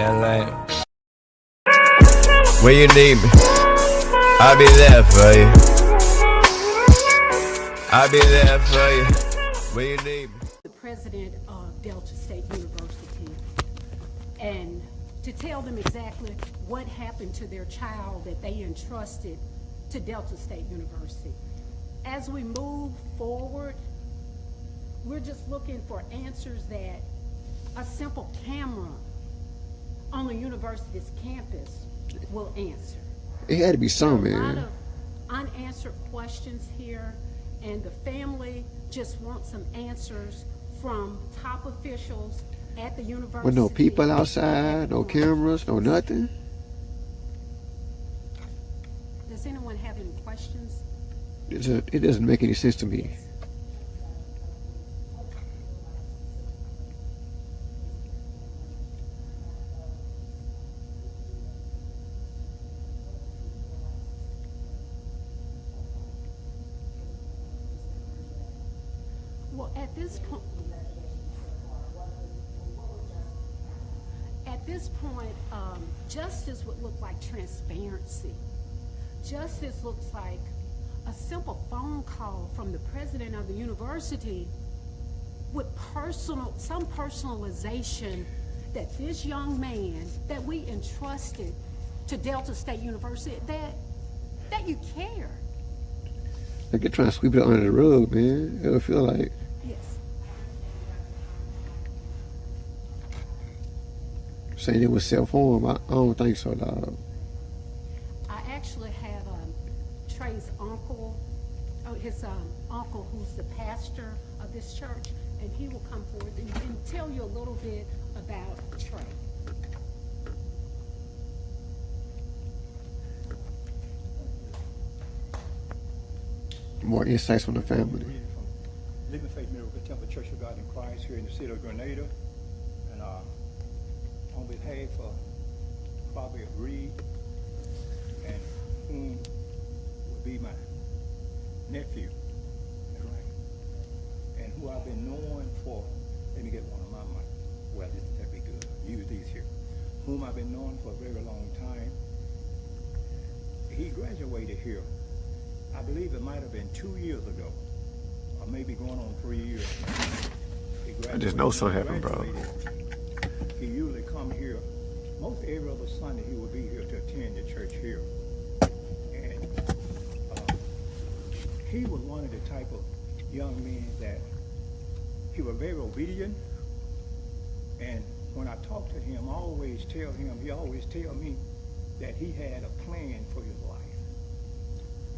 that lane. When you need me, I'll be there for you. I'll be there for you when you need me. The president of Delta State University, and to tell them exactly what happened to their child that they entrusted to Delta State University. As we move forward, we're just looking for answers that a simple camera on the university's campus will answer. It had to be some, There are man. a lot of unanswered questions here, and the family just wants some answers from top officials at the university. With no people outside, no cameras, no nothing. Does anyone have any questions? It doesn't make any sense to me. Well, at this point, justice would look like transparency. Justice looks like a simple phone call from the president of the university with some personalization that this young man that we entrusted to Delta State University, that you care. Like they're trying to sweep it under the rug, man. It would feel like. Yes. Saying it was self-harm, I don't think so, dog. I actually have Trey's uncle, his uncle who's the pastor of this church, and he will come forward and tell you a little bit about Trey. More insights from the family. Living Faith Miracle Temple Church of God in Christ here in the city of Grenada, and on behalf of Bolivar Reed, and whom would be my nephew, right? And who I've been knowing for. Let me get one of my mic. Well, that'd be good. Use these here. Whom I've been knowing for a very long time. He graduated here. I believe it might have been 2 years ago, or maybe going on 3 years. I just know something happened, bro. He usually come here, most every other Sunday he would be here to attend the church here. And he was one of the type of young men that he was very obedient. And when I talk to him, I always tell him, he always tell me that he had a plan for his life.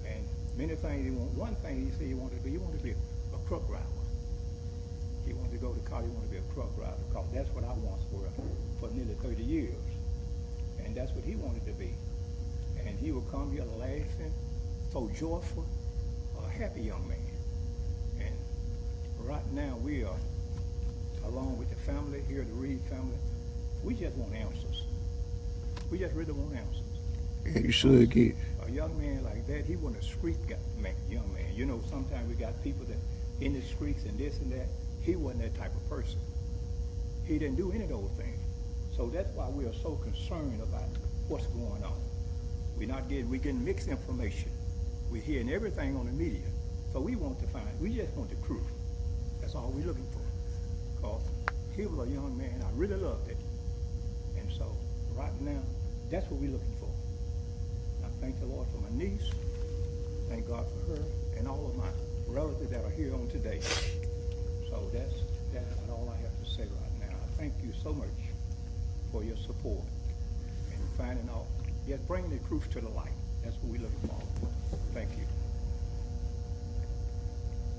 And many things he want. One thing he said he wanted to be a truck driver. He wanted to go to college, he wanted to be a truck driver, because that's what I once were for nearly 30 years. And that's what he wanted to be. And he would come here laughing, so joyful, a happy young man. And right now we are, along with the family here, the Reed family, we just want answers. We just really want answers. Yeah, you should get. A young man like that, he wasn't a street young man. You know, sometimes we got people that in the streets and this and that. He wasn't that type of person. He didn't do any of those things. So that's why we are so concerned about what's going on. We're getting mixed information. We're hearing everything on the media. So we just want the truth. That's all we're looking for. Because he was a young man, I really loved it. And so right now, that's what we're looking for. I thank the Lord for my niece. Thank God for her and all of my relatives that are here on today. So that's about all I have to say right now. I thank you so much for your support and finding out, just bringing the truth to the light. That's what we're looking for. Thank you.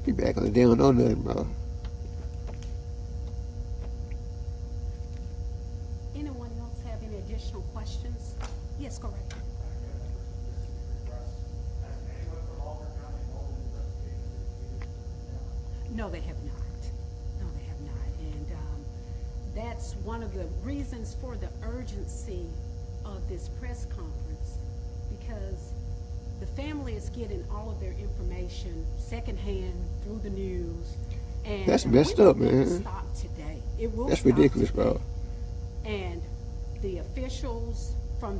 Be back on the day, don't know nothing, bro. Anyone else have any additional questions? Yes, go right ahead. No, they have not. No, they have not. And that's one of the reasons for the urgency of this press conference, because the family is getting all of their information secondhand through the news. And that's messed up, man. Stop today. It will. That's ridiculous, bro. And the officials from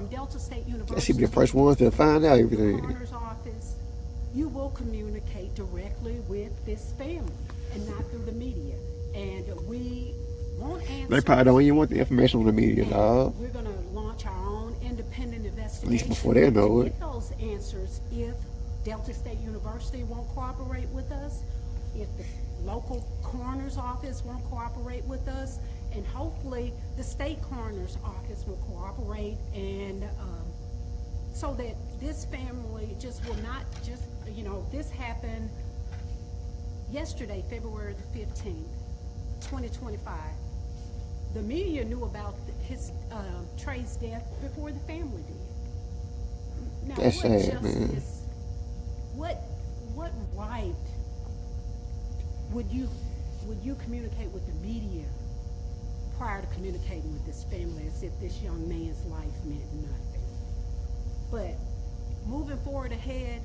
Delta State University. That should be the first ones to find out The everything. coroner's office, you will communicate directly with this family and not through the media. And we won't answer. They probably don't even want the information on the media, And dog. we're going to launch our own independent investigation. At least before they know to it. get those answers if Delta State University won't cooperate with us, if the local coroner's office won't cooperate with us, and hopefully the state coroner's office will cooperate, and so that this family just will not just, this happened yesterday, February the 15th, 2025. The media knew about Trey's death before the family did. Now, That's what sad, man. justice, what right would you communicate with the media prior to communicating with this family as if this young man's life meant nothing? But moving forward ahead,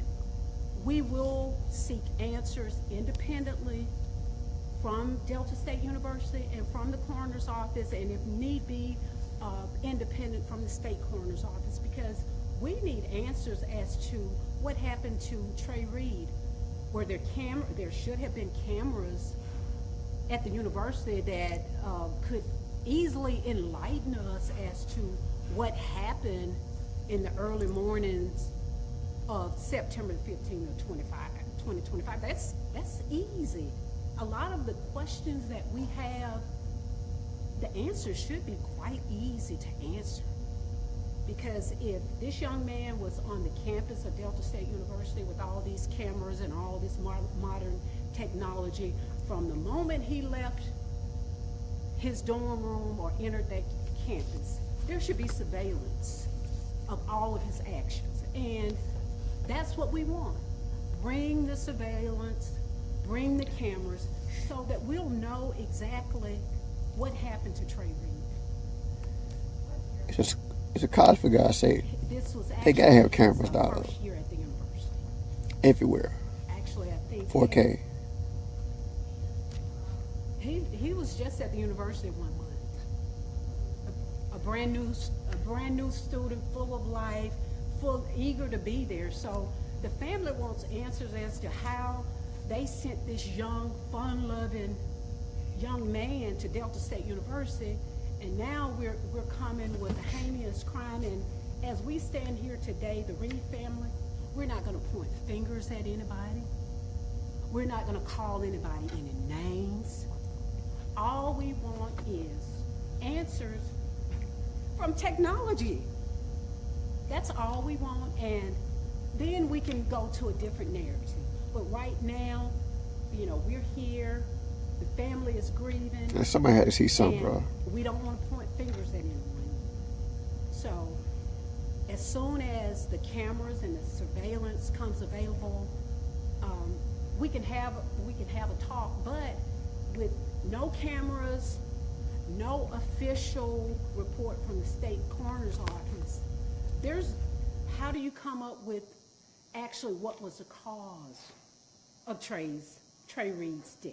we will seek answers independently from Delta State University and from the coroner's office, and if need be, independent from the state coroner's office, because we need answers as to what happened to Treyreed, where there should have been cameras at the university that could easily enlighten us as to what happened in the early mornings of September 15th of 2025. That's easy. A lot of the questions that we have, the answers should be quite easy to answer. Because if this young man was on the campus of Delta State University with all these cameras and all this modern technology, from the moment he left his dorm room or entered that campus, there should be surveillance of all of his actions. And that's what we want. Bring the surveillance, bring the cameras, so that we'll know exactly what happened to Trey Reed. It's a college, for God's sake. This was They gotta have actually cameras, his, dog. first year at the university. Everywhere. Actually, I think 4K. he was just at the university 1 month. A brand new student, full of life, eager to be there. So the family wants answers as to how they sent this young, fun-loving young man to Delta State University, and now we're coming with a heinous crime. And as we stand here today, the Reed family, we're not going to point fingers at anybody. We're not going to call anybody any names. All we want is answers from technology. That's all we want, and then we can go to a different narrative. But right now, we're here, the family is grieving. And somebody had to see something, and bro. we don't want to point fingers at anyone. So as soon as the cameras and the surveillance comes available, we can have a talk. But with no cameras, no official report from the state coroner's office, how do you come up with actually what was the cause of Trey Reed's death?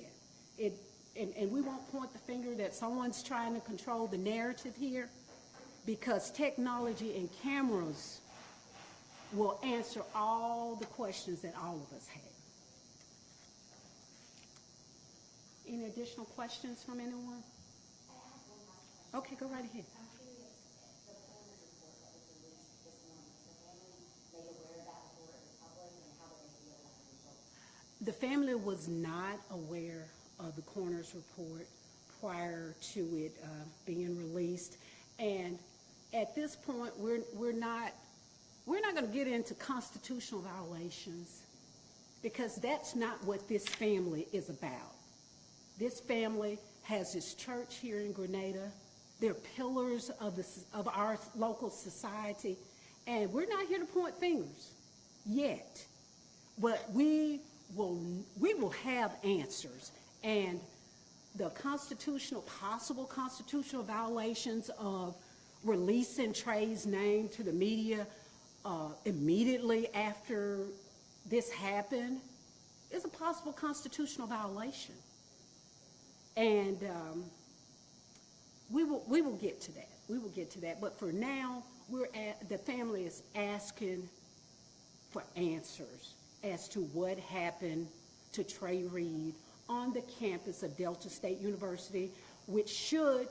And we won't point the finger that someone's trying to control the narrative here, because technology and cameras will answer all the questions that all of us have. Any additional questions from anyone? Okay, go right ahead. The family was not aware of the coroner's report prior to it being released, and at this point, we're not going to get into constitutional violations, because that's not what this family is about. This family has its church here in Grenada. They're pillars of our local society, and we're not here to point fingers yet, but we will have answers. And the possible constitutional violations of releasing Trey's name to the media immediately after this happened is a possible constitutional violation. And we will get to that. We will get to that. But for now, the family is asking for answers as to what happened to Trey Reed on the campus of Delta State University, which should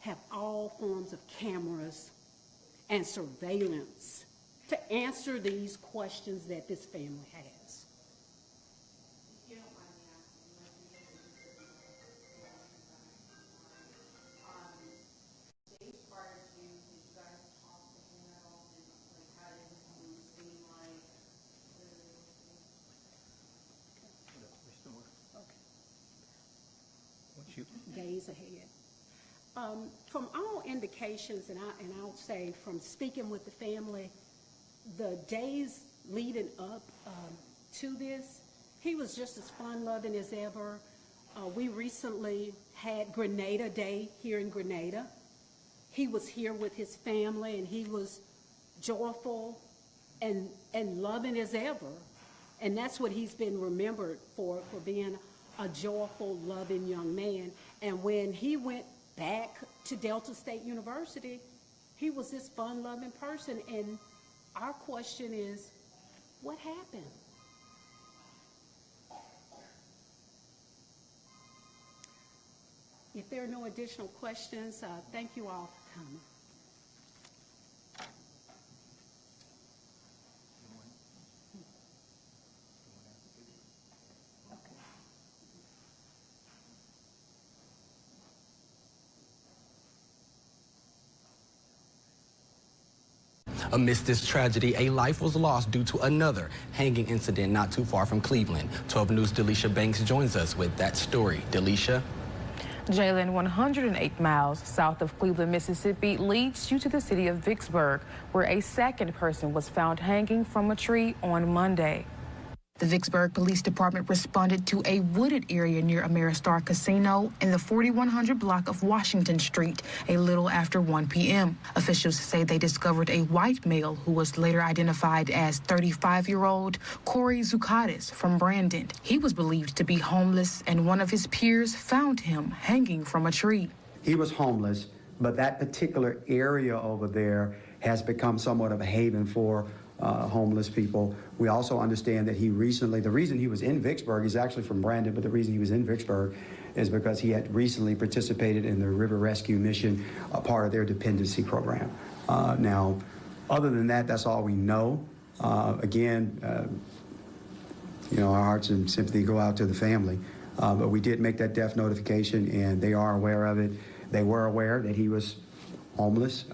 have all forms of cameras and surveillance to answer these questions that this family has. You don't mind me asking, days prior to, did you guys talk to him at all? Like, how did it seem like? Days ahead. From all indications, and I'll say from speaking with the family, the days leading up to this, he was just as fun-loving as ever. We recently had Grenada Day here in Grenada. He was here with his family, and he was joyful and loving as ever. And that's what he's been remembered for being a joyful, loving young man. And when he went back to Delta State University, he was this fun-loving person. And our question is, what happened? If there are no additional questions, thank you all for coming. Amidst this tragedy, a life was lost due to another hanging incident not too far from Cleveland. 12 News' Delisha Banks joins us with that story. Delisha? Jalen, 108 miles south of Cleveland, Mississippi, leads you to the city of Vicksburg, where a second person was found hanging from a tree on Monday. The Vicksburg Police Department responded to a wooded area near Ameristar Casino in the 4100 block of Washington Street a little after 1 p.m. Officials say they discovered a white male who was later identified as 35-year-old Corey Zucatis from Brandon. He was believed to be homeless, and one of his peers found him hanging from a tree. He was homeless, but that particular area over there has become somewhat of a haven for homeless people. We also understand that the reason he was in Vicksburg, he's actually from Brandon, but the reason he was in Vicksburg is because he had recently participated in the River Rescue Mission, a part of their dependency program. Now, other than that, that's all we know. Again, our hearts and sympathy go out to the family. But we did make that death notification, and they are aware of it. They were aware that he was homeless.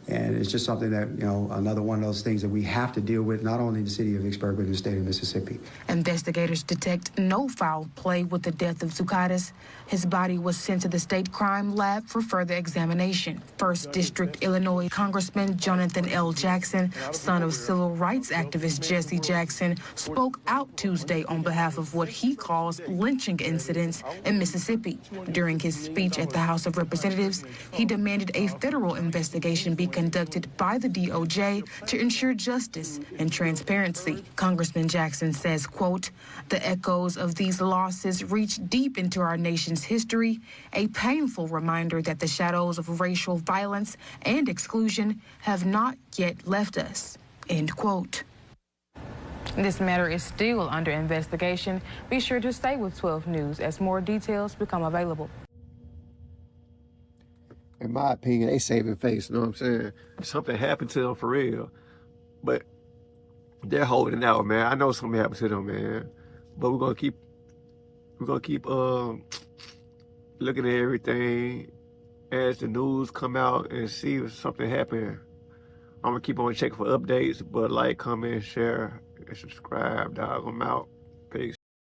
And it's just something that, another one of those things that we have to deal with, not only in the city of Vicksburg, but in the state of Mississippi. Investigators detect no foul play with the death of Zucatis. His body was sent to the state crime lab for further examination. 1st District Illinois Congressman Jonathan L. Jackson, son of civil rights activist Jesse Jackson, spoke out Tuesday on behalf of what he calls lynching incidents in Mississippi. During his speech at the House of Representatives, he demanded a federal investigation be conducted by the DOJ to ensure justice and transparency. Congressman Jackson says, quote, "The echoes of these losses reach deep into our nation's history, a painful reminder that the shadows of racial violence and exclusion have not yet left us," end quote. This matter is still under investigation. Be sure to stay with 12 News as more details become available. In my opinion, they saving face, you know what I'm saying? Something happened to them for real. But they're holding out, man. I know something happened to them, man. But we're gonna keep looking at everything as the news come out and see if something happened. I'm gonna keep on checking for updates, but like, comment, share, and subscribe, dog. I'm out.